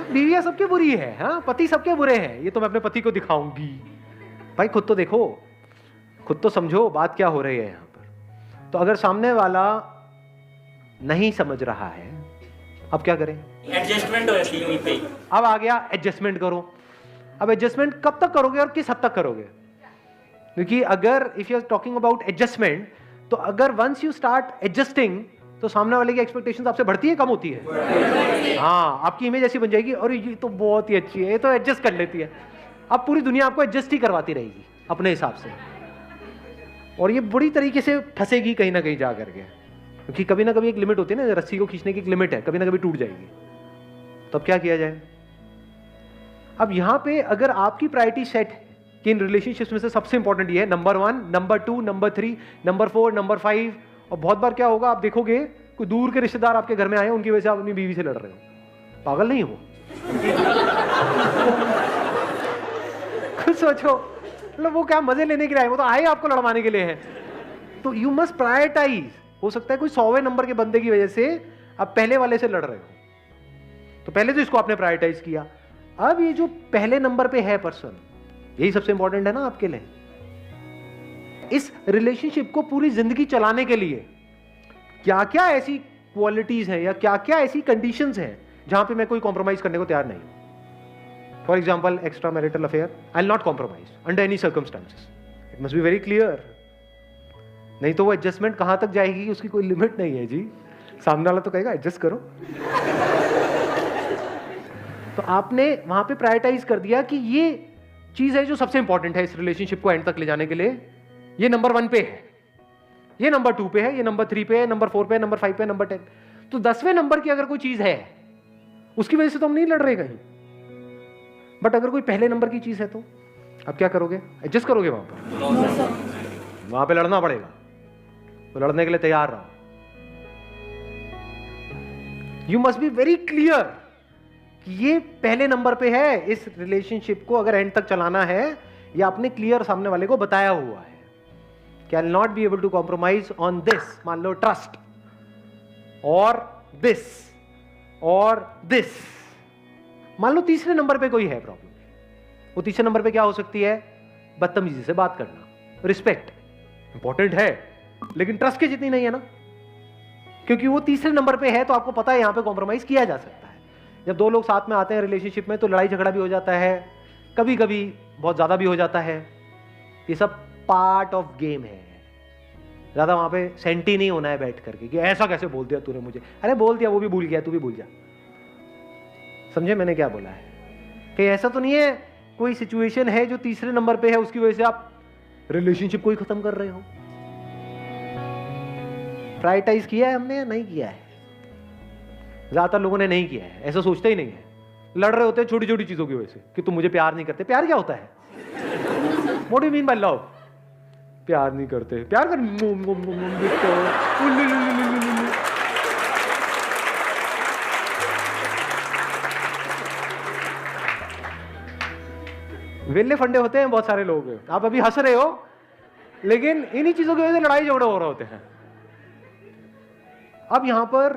बीवियां सबके बुरी है, हाँ, पति सबके बुरे हैं, ये तो मैं अपने पति को दिखाऊंगी। भाई खुद तो देखो, खुद तो समझो बात क्या हो रही है यहां पर। तो अगर सामने वाला नहीं समझ रहा है, अब क्या करें? एडजस्टमेंट होती है वहीं पे। अब आ गया एडजस्टमेंट करो। अब एडजस्टमेंट कब तक करोगे और किस हद तक करोगे? क्योंकि अगर if you are talking about adjustment, तो अगर वंस यू स्टार्ट एडजस्टिंग, तो सामने वाले की एक्सपेक्टेशंस आपसे बढ़ती है कम होती है? हाँ, आपकी इमेज ऐसी बन जाएगी, और ये तो बहुत ही अच्छी है, ये तो एडजस्ट कर लेती है। अब पूरी दुनिया आपको एडजस्ट ही करवाती रहेगी अपने हिसाब से, और ये बुरी तरीके से फंसेगी कहीं ना कहीं जा करके, क्योंकि कभी ना कभी एक लिमिट होती है ना, रस्सी को खींचने की एक लिमिट है, कभी ना कभी टूट जाएगी। तो अब क्या किया जाए? अब यहां पे अगर आपकी प्रायोरिटी सेट है कि इन रिलेशनशिप्स में से सबसे इंपॉर्टेंट ये है, number 1, number 2, number 3, number 4, number 5, और बहुत बार क्या होगा, आप देखोगे कोई दूर के रिश्तेदार आपके घर में आए, उनकी वजह से आप अपनी बीवी से लड़ रहे हो। पागल नहीं हो? खुद सोचो, मतलब वो क्या मजे लेने के लिए आए, वो तो आए आपको लड़वाने के लिए है। तो यू मस्ट प्रायोरिटाइज। हो सकता है कोई 100वें नंबर के बंदे की वजह से आप पहले वाले से लड़ रहे हो, तो पहले तो इसको आपने प्रायोरिटाइज किया। अब ये जो पहले नंबर पे है पर्सन, यही सबसे इंपॉर्टेंट है ना आपके लिए। इस रिलेशनशिप को पूरी जिंदगी चलाने के लिए क्या क्या ऐसी क्वालिटीज हैं या क्या क्या ऐसी कंडीशंस हैं जहां पे मैं कोई कॉम्प्रोमाइज करने को तैयार नहीं हूं। For example, extra marital affair, I will not compromise under any circumstances. It must be very clear, नहीं तो वो एडजस्टमेंट कहां तक जाएगी उसकी कोई लिमिट नहीं है जी। सामने वाला तो कहेगा एडजस्ट करो। तो आपने वहां पे प्रायोरिटाइज कर दिया कि ये चीज है जो सबसे इंपॉर्टेंट है इस रिलेशनशिप को एंड तक ले जाने के लिए, ये नंबर 1 पे है, ये नंबर 2 पे है, ये नंबर 3 पे है, नंबर 4 पे है, नंबर 5 पे है, नंबर 10। तो 10वें नंबर की अगर कोई चीज है उसकी वजह से तो हम नहीं लड़ रहे कहीं, बट अगर कोई पहले नंबर की चीज है तो अब क्या करोगे? एडजस्ट करोगे? वहां पे लड़ना पड़ेगा, तो लड़ने के लिए तैयार रहो। You must be very clear कि ये पहले नंबर पे है, इस रिलेशनशिप को अगर एंड तक चलाना है, ये आपने क्लियर सामने वाले को बताया हुआ है कि I will not be able to compromise on this, मान लो ट्रस्ट, और दिस, और दिस। मान लो तीसरे नंबर पे कोई है प्रॉब्लम, वो तीसरे नंबर पे क्या हो सकती है? बदतमीजी से बात करना। रिस्पेक्ट इंपॉर्टेंट है, लेकिन ट्रस्ट के जितनी नहीं है ना, क्योंकि वो तीसरे नंबर पे है, तो आपको पता है यहां पे कॉम्प्रोमाइज किया जा सकता है। जब दो लोग साथ में आते हैं रिलेशनशिप में, तो लड़ाई झगड़ा भी हो जाता है, कभी कभी बहुत ज्यादा भी हो जाता है। ये सब पार्ट ऑफ गेम है, ज्यादा वहां पे सेंटी नहीं होना है बैठ करके कि ऐसा कैसे बोल दिया तूने मुझे। अरे बोल दिया, वो भी भूल गया, तू भी भूल जा। समझे मैंने क्या बोला है? कि ऐसा तो नहीं है कोई सिचुएशन है जो तीसरे नंबर पे है, उसकी वजह से आप रिलेशनशिप को ही खत्म कर रहे हो। प्रायोरिटाइज किया है हमने या नहीं किया है? ज्यादातर लोगों ने नहीं किया है, ऐसा सोचते ही नहीं है। लड़ रहे होते हैं छोटी छोटी चीजों की वजह से कि तुम मुझे प्यार नहीं करते। प्यार क्या होता है? What do you mean by love? प्यार नहीं करते, प्यार कर। वेले फंडे होते हैं बहुत सारे लोग। आप अभी हंस रहे हो, लेकिन इन्हीं चीजों की वजह से लड़ाई झगड़े हो रहे होते हैं। अब यहां पर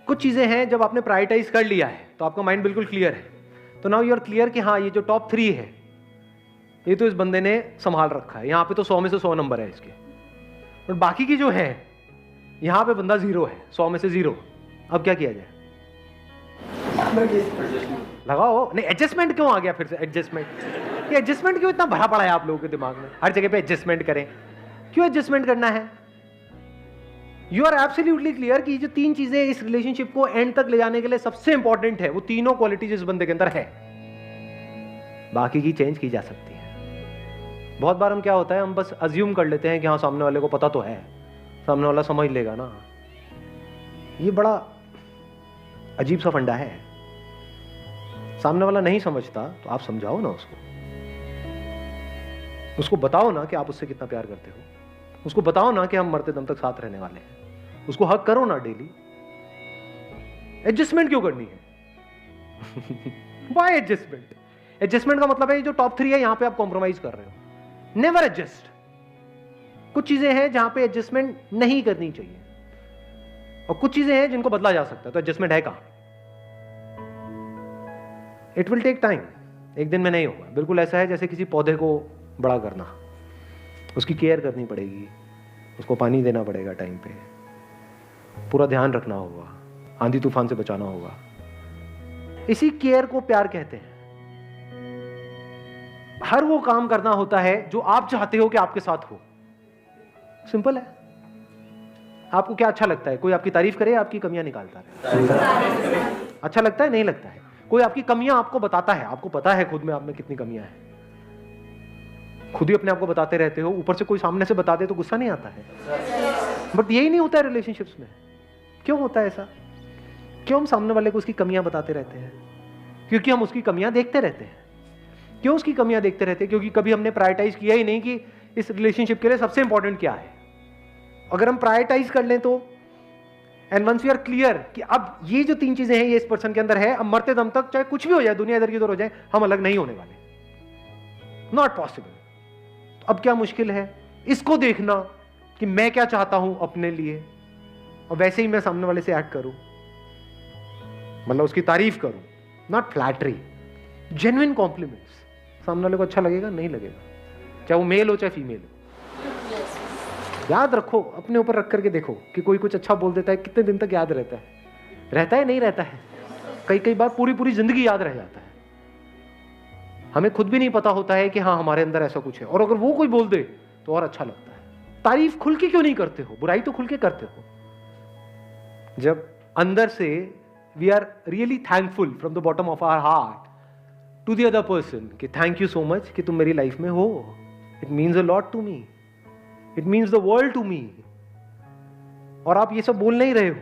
कुछ चीजें हैं, जब आपने प्रायोरिटाइज कर लिया है तो आपका माइंड बिल्कुल क्लियर है। तो नाउ यू आर क्लियर कि हाँ, ये जो टॉप 3 है, ये तो इस बंदे ने संभाल रखा है। यहां पे तो 100 में से 100 नंबर है इसके, और बाकी की जो है, यहां पे बंदा 0 है, 100 में से 0। अब क्या किया जाए? लगाओ। नहीं, एडजस्टमेंट क्यों आ गया फिर से? एडजस्टमेंट, ये एडजस्टमेंट क्यों इतना भरा पड़ा है आप लोगों के दिमाग में? हर जगह पे एडजस्टमेंट करें, क्यों एडजस्टमेंट करना है? यू आर एब्सोल्युटली क्लियर कि जो 3 चीजें इस रिलेशनशिप को एंड तक ले जाने के लिए सबसे इंपॉर्टेंट है, वो तीनों क्वालिटीज इस बंदे के अंदर है। बाकी की चेंज की जा सकती है। बहुत बार हम क्या होता है, हम बस अज्यूम कर लेते हैं कि हाँ, सामने वाले को पता तो है, सामने वाला समझ लेगा ना। ये बड़ा अजीब सा फंडा है। सामने वाला नहीं समझता तो आप समझाओ ना उसको बताओ ना कि आप उससे कितना प्यार करते हो, उसको बताओ ना कि हम मरते दम तक साथ रहने वाले हैं, उसको हक करो ना डेली। एडजस्टमेंट क्यों करनी है? Why adjustment? एडजस्टमेंट का मतलब है जो टॉप 3 है, यहां पे आप कॉम्प्रोमाइज कर रहे हो। Never adjust. कुछ चीजें हैं जहां पे एडजस्टमेंट नहीं करनी चाहिए, और कुछ चीजें हैं जिनको बदला जा सकता है। तो एडजस्टमेंट है कहां? इट विल टेक टाइम, एक दिन में नहीं होगा। बिल्कुल ऐसा है जैसे किसी पौधे को बड़ा करना, उसकी केयर करनी पड़ेगी, उसको पानी देना पड़ेगा टाइम पे, पूरा ध्यान रखना होगा, आंधी तूफान से बचाना होगा। इसी केयर को प्यार कहते हैं। हर वो काम करना होता है जो आप चाहते हो कि आपके साथ हो। सिंपल है। आपको क्या अच्छा लगता है? कोई आपकी तारीफ करे, आपकी कमियां निकालता रहे। अच्छा लगता है? नहीं लगता है। कोई आपकी कमियां आपको बताता है, आपको पता है खुद में आप में कितनी कमियां हैं, खुद ही अपने आप को बताते रहते हो, ऊपर से कोई सामने से बता दे तो गुस्सा नहीं आता है। बट यही नहीं होता है रिलेशनशिप्स में। क्यों होता है ऐसा? क्यों हम सामने वाले को उसकी कमियां बताते रहते हैं? क्योंकि हम उसकी कमियां देखते रहते हैं। क्यों उसकी कमियां देखते रहते हैं? क्योंकि कभी हमने प्रायोरिटाइज किया ही नहीं कि इस रिलेशनशिप के लिए सबसे इंपॉर्टेंट क्या है। अगर हम प्रायोरिटाइज कर लें तो, and once we are clear कि अब ये जो 3 चीजें हैं ये इस पर्सन के अंदर है, अब मरते दम तक चाहे कुछ भी हो जाए, दुनिया इधर की उधर हो जाए, हम अलग नहीं होने वाले। Not possible. अब क्या मुश्किल है इसको देखना कि मैं क्या चाहता हूं अपने लिए, और वैसे ही मैं सामने वाले से एक्ट करूं, मतलब उसकी तारीफ करूं, नॉट फ्लैटरी, जेन्युइन कॉम्प्लीमेंट्स। सामने वाले को अच्छा लगेगा? नहीं लगेगा, चाहे वो मेल हो चाहे फीमेल हो। याद रखो, अपने ऊपर रख करके देखो कि कोई कुछ अच्छा बोल देता है, कितने दिन तक याद रहता है? रहता है? नहीं रहता है। कई बार पूरी पूरी जिंदगी याद रह जाता है। हमें खुद भी नहीं पता होता है कि हाँ हमारे अंदर ऐसा कुछ है, और अगर वो कोई बोल दे तो और अच्छा लगता है। तारीफ खुल के क्यों नहीं करते हो? बुराई तो खुल के करते हो। जब अंदर से we are really thankful from the bottom of our heart to the other person कि थैंक यू सो मच कि तुम मेरी लाइफ में हो, it means a lot to me, it means the world to me. और आप ये सब बोल नहीं रहे हो,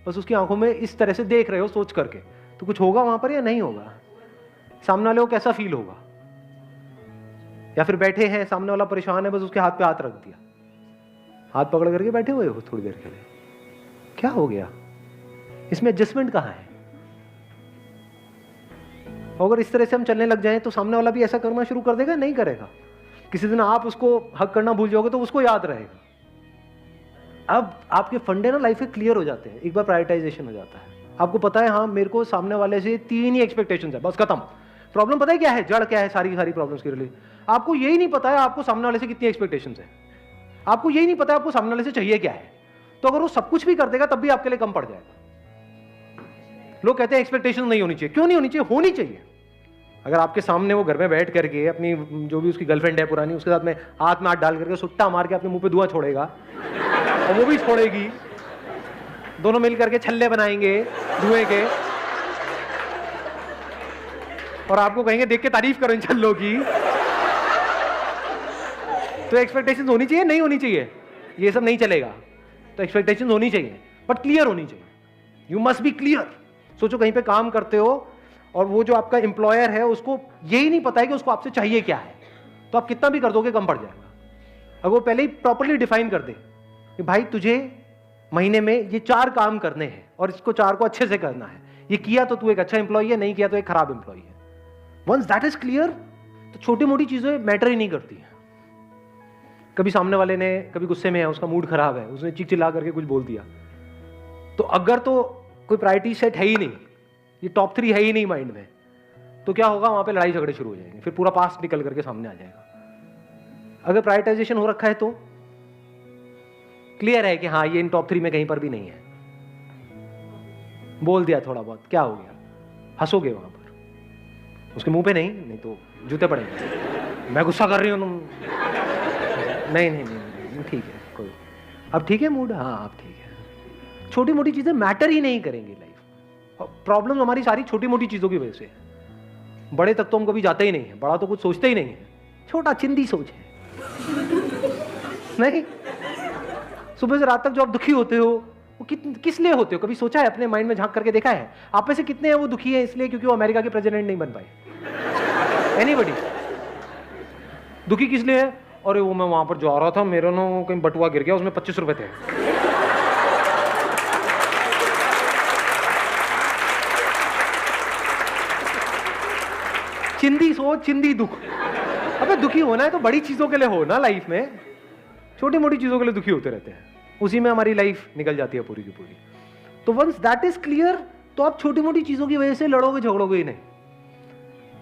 बस उसकी आंखों में इस तरह से देख रहे हो सोच करके, तो कुछ होगा वहां पर या नहीं होगा? सामने वाले को कैसा फील होगा? या फिर बैठे हैं, सामने वाला परेशान है, बस उसके हाथ पे हाथ रख दिया, हाथ पकड़ करके बैठे हुए हो थोड़ी देर के लिए, क्या हो गया? इसमें एडजस्टमेंट कहां है? अगर इस तरह से हम चलने लग जाएं तो सामने वाला भी ऐसा करना शुरू कर देगा? नहीं करेगा। किसी दिन आप उसको हक करना भूल जाओगे तो उसको याद रहेगा। अब आपके फंडे ना लाइफ में क्लियर हो जाते हैं, एक बार प्रायोरिटाइजेशन हो जाता है। आपको पता है हाँ मेरे को सामने वाले से 3 ही एक्सपेक्टेशंस है, बस खत्म। प्रॉब्लम पता है क्या है? जड़ क्या है सारी की सारी प्रॉब्लम्स के लिए? आपको यही नहीं पता है आपको सामने वाले से कितनी एक्सपेक्टेशंस है। आपको यही नहीं पता है आपको सामने वाले से चाहिए क्या है। तो अगर वो सब कुछ भी कर देगा तब भी आपके लिए कम पड़ जाएगा। लोग कहते हैं एक्सपेक्टेशन नहीं होनी चाहिए। क्यों नहीं होनी चाहिए? होनी चाहिए। अगर आपके सामने वो घर में बैठ करके अपनी जो भी उसकी गर्लफ्रेंड है पुरानी, उसके साथ में हाथ डाल करके सुट्टा मार के अपने मुंह पे धुआं छोड़ेगा और वो भी छोड़ेगी, दोनों मिल करके छल्ले बनाएंगे धुएं के, और आपको कहेंगे देख के तारीफ करो इन छल्लों की, तो एक्सपेक्टेशंस होनी चाहिए? नहीं होनी चाहिए? ये सब नहीं चलेगा। तो एक्सपेक्टेशंस होनी चाहिए, बट क्लियर होनी चाहिए। You must be clear. सोचो कहीं पे काम करते हो और वो जो आपका एम्प्लॉयर है उसको यही नहीं पता है कि उसको आपसे चाहिए क्या है, तो आप कितना भी कर दोगे कम पड़ जाएगा। अगर वो पहले ही प्रॉपर्ली डिफाइन कर दे कि भाई तुझे महीने में ये 4 काम करने हैं और इसको 4 को अच्छे से करना है, ये किया तो तू एक अच्छा एम्प्लॉय है, नहीं किया तो एक खराब एम्प्लॉय है। वंस दैट इज क्लियर तो छोटी मोटी चीजें मैटर ही नहीं करती हैं। कभी सामने वाले ने कभी गुस्से में है, उसका मूड खराब है, उसने चिक चिल्ला करके कुछ बोल दिया, तो अगर तो कोई प्रायोरिटी सेट है ही नहीं, ये टॉप 3 है ही नहीं माइंड में, तो क्या होगा? वहां पे लड़ाई झगड़े शुरू हो जाएंगे, फिर पूरा पास्ट निकल करके सामने आ जाएगा। अगर प्रायोरिटाइजेशन हो रखा है तो क्लियर है कि हाँ ये इन टॉप 3 में कहीं पर भी नहीं है, बोल दिया थोड़ा बहुत, क्या हो गया? हंसोगे वहां पर, उसके मुंह पे नहीं तो जूते पड़ेंगे। मैं गुस्सा कर रही हूँ तुम नहीं ठीक है, कोई अब ठीक है मूड, हाँ अब ठीक है। छोटी मोटी चीजें मैटर ही नहीं करेंगी लाइफ। प्रॉब्लम हमारी सारी छोटी मोटी चीजों की वजह से है। बड़े तक तो हम कभी जाते ही नहीं है, बड़ा तो कुछ सोचते ही नहीं है, छोटा चिंदी सोच है। नहीं, सुबह से रात तक जो आप दुखी होते हो वो किस लिए होते हो? कभी सोचा है? अपने माइंड में झांक करके देखा है? आप में से कितने हैं वो दुखी है इसलिए क्योंकि वो अमेरिका के प्रेसिडेंट नहीं बन पाए? एनीबॉडी? दुखी किस लिए है? अरे वो मैं वहां पर जा रहा था, मेरे ना कहीं बटुआ गिर गया, उसमें 25 रुपए थे। चिंदी सोच, चिंदी दुख। अबे दुखी होना है तो बड़ी चीजों के लिए हो ना लाइफ में, छोटी मोटी चीजों के लिए दुखी होते रहते हैं, उसी में हमारी लाइफ निकल जाती है पूरी की पूरी। तो वंस दैट इज क्लियर तो आप छोटी मोटी चीजों की वजह से लड़ोगे झगड़ोगे ही नहीं।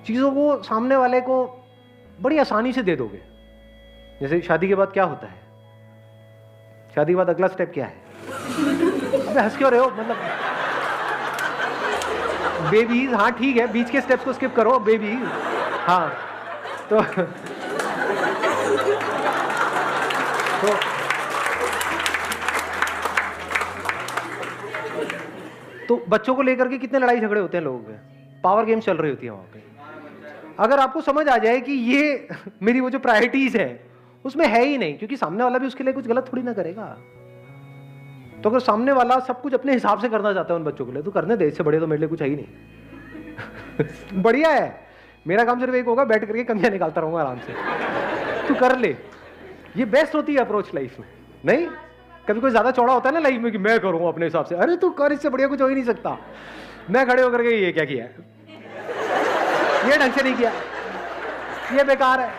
चीज़ों को सामने वाले को बड़ी आसानी से दे दोगे। जैसे शादी के बाद क्या होता है, शादी के बाद अगला स्टेप क्या है? अबे हंस क्यों रहे हो? मतलब बेबीज, हाँ ठीक है, बीच के स्टेप्स को स्किप करो, बेबीज, हाँ। तो बच्चों को लेकर के कितने लड़ाई झगड़े होते हैं लोगों के, पावर गेम चल रही होती है वहां पे। अगर आपको समझ आ जाए कि ये मेरी वो जो प्रायोरिटीज है उसमें है ही नहीं, क्योंकि सामने वाला भी उसके लिए कुछ गलत थोड़ी ना करेगा। तो अगर सामने वाला सब कुछ अपने हिसाब से करना चाहता है उन बच्चों के लिए, तो करने दे, इससे बड़े तो मेरे लिए कुछ है ही नहीं। बढ़िया है, मेरा काम सिर्फ एक होगा, बैठ करके कमियां निकालता रहूंगा आराम से, तू कर ले। ये बेस्ट होती है अप्रोच लाइफ में। नहीं, कभी कोई ज्यादा चौड़ा होता है ना लाइफ में कि मैं करूंगा अपने हिसाब से, अरे तू कर, इससे बढ़िया कुछ हो ही नहीं सकता। मैं खड़े होकर के ये क्या किया है, ये ढंग से नहीं किया, ये बेकार है,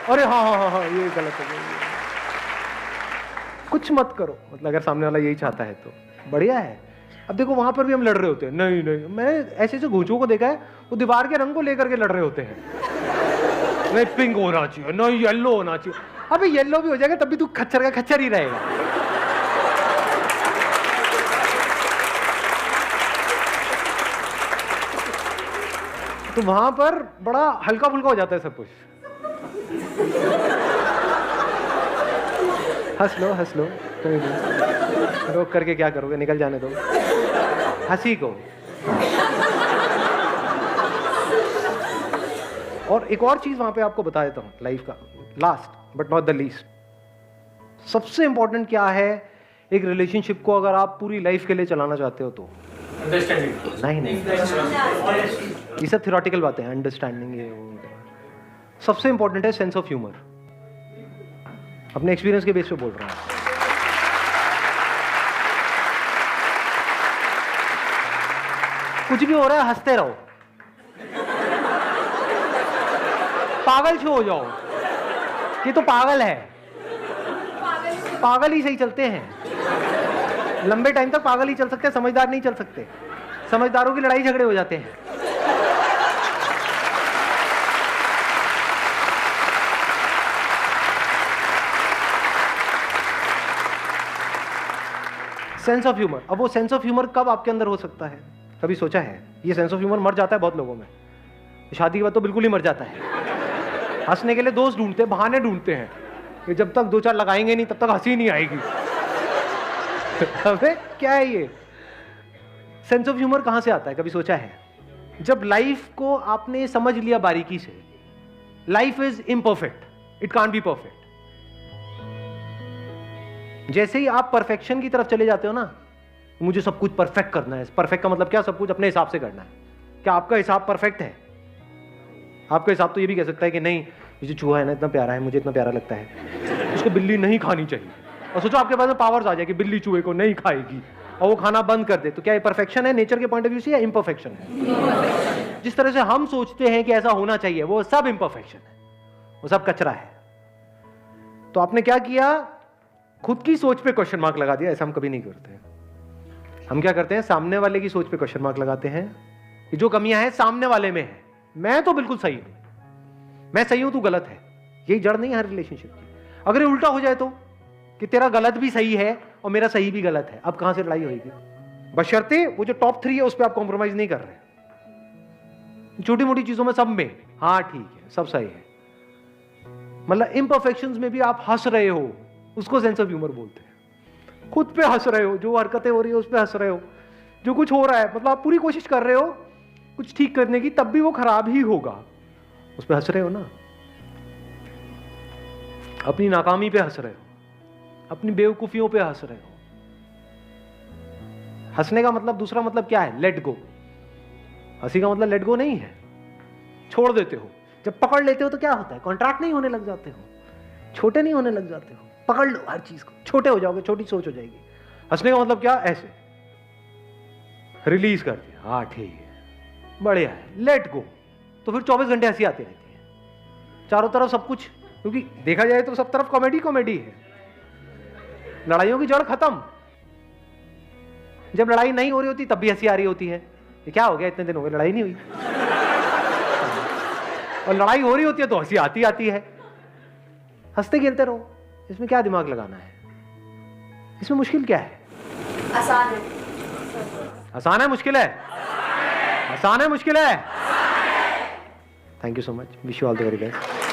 अरे हाँ हाँ हाँ हाँ ये गलत है, कुछ मत करो। मतलब अगर सामने वाला यही चाहता है तो बढ़िया है। अब देखो वहां पर भी हम लड़ रहे होते हैं, नहीं नहीं, मैंने ऐसे ऐसे घूंचों को देखा है, वो दीवार के रंग को लेकर के लड़ रहे होते हैं, नहीं पिंक होना चाहिए, नहीं येलो होना चाहिए। अबे येलो भी हो जाएगा तब भी तू खच्चर का खच्चर ही रहेगा। तो वहां पर बड़ा हल्का फुल्का हो जाता है सब कुछ। हंस लो हंस लो, कोई नहीं, रोक करके क्या करोगे, निकल जाने दो हंसी को। और एक और चीज वहां पे आपको बता देता हूं लाइफ का, last but not the least. सबसे इंपॉर्टेंट क्या है एक रिलेशनशिप को अगर आप पूरी लाइफ के लिए चलाना चाहते हो तो? नहीं नहीं, ये सब थ्योरेटिकल बातें हैं, अंडरस्टैंडिंग ये वो। सबसे इंपॉर्टेंट है सेंस ऑफ ह्यूमर। अपने एक्सपीरियंस के बेस पे बोल रहा हूं। कुछ भी हो रहा है हंसते रहो, पागल क्यों हो जाओ, ये तो पागल है, पागल ही सही चलते हैं, लंबे टाइम तक पागल ही चल सकते हैं, समझदार नहीं चल सकते। समझदारों की लड़ाई झगड़े हो जाते हैं। Sense of humour. अब वो सेंस ऑफ ह्यूमर कब आपके अंदर हो सकता है, कभी सोचा है? ये सेंस ऑफ ह्यूमर मर जाता है बहुत लोगों में, शादी के बाद तो बिल्कुल ही मर जाता है। हंसने के लिए दोस्त ढूंढते हैं, बहाने ढूंढते हैं कि जब तक दो चार लगाएंगे नहीं तब तक हंसी नहीं आएगी। अबे क्या है ये? सेंस ऑफ ह्यूमर कहां से आता है, कभी सोचा है? जब लाइफ को आपने समझ लिया बारीकी से, life is imperfect, it can't be perfect. जैसे ही आप परफेक्शन की तरफ चले जाते हो ना, मुझे सब कुछ परफेक्ट करना है। परफेक्ट का मतलब क्या? सब कुछ अपने हिसाब से करना है। क्या आपका हिसाब परफेक्ट है? आपका हिसाब तो ये भी कह सकता है कि नहीं, ये जो चूहा है ना इतना प्यारा है, मुझे इतना प्यारा लगता है, उसको बिल्ली नहीं खानी चाहिए। और सोचो आपके पास में पावर्स आ जाए कि बिल्ली चूहे को नहीं खाएगी और वो खाना बंद कर दे, तो क्या ये परफेक्शन है नेचर के पॉइंट ऑफ व्यू से या इम्परफेक्शन है? जिस तरह से हम सोचते हैं कि ऐसा होना चाहिए, वो सब इम्परफेक्शन है, वो सब कचरा है। तो आपने क्या किया? खुद की सोच पे क्वेश्चन मार्क लगा दिया। ऐसा हम कभी नहीं करते हैं। हम क्या करते हैं? सामने वाले की सोच पे क्वेश्चन मार्क लगाते हैं कि जो कमियां हैं सामने वाले में है, मैं तो बिल्कुल सही हूं, मैं सही हूं तू गलत है। यही जड़ नहीं है हर रिलेशनशिप की। अगर ये उल्टा हो जाए तो, कि तेरा गलत भी सही है और मेरा सही भी गलत है, अब कहां से लड़ाई होगी? बशर्ते वो जो टॉप 3 है उस पर आप कॉम्प्रोमाइज नहीं कर रहे। छोटी मोटी चीजों में सब में हाँ ठीक है, सब सही है, मतलब इम्परफेक्शंस में भी आप हंस रहे हो, उसको सेंस ऑफ ह्यूमर बोलते हैं। खुद पे हंस रहे हो, जो हरकतें हो रही है उस पे हंस रहे हो, जो कुछ हो रहा है, मतलब आप पूरी कोशिश कर रहे हो कुछ ठीक करने की, तब भी वो खराब ही होगा, उस पे हंस रहे हो ना। अपनी नाकामी पे हंस रहे हो, अपनी बेवकूफियों पे हंस रहे हो। हंसने का मतलब, दूसरा मतलब क्या है? Let go. हंसी का मतलब लेट गो नहीं है, छोड़ देते हो। जब पकड़ लेते हो तो क्या होता है? कॉन्ट्रैक्ट नहीं होने लग जाते हो, छोटे नहीं होने लग जाते हो। पकड़ लो हर चीज को, छोटे हो जाओगे, छोटी सोच हो जाएगी। हंसने का मतलब क्या? ऐसे रिलीज कर दिया, हाँ ठीक है, बढ़िया है, लेट गो। तो फिर 24 घंटे हंसी आती रहती है चारों तरफ, सब कुछ, क्योंकि देखा जाए तो सब तरफ कॉमेडी कॉमेडी है। लड़ाइयों की जड़ खत्म। जब लड़ाई नहीं हो रही होती तब भी हंसी आ रही होती है। ये क्या हो गया, इतने दिन हो गए लड़ाई नहीं हुई। और लड़ाई हो रही होती है तो हंसी आती आती है, हंसते खेलते रहो, इसमें क्या दिमाग लगाना है, इसमें मुश्किल क्या है? आसान है। आसान है मुश्किल है? आसान है मुश्किल है? Thank you so much, wish you all the very best.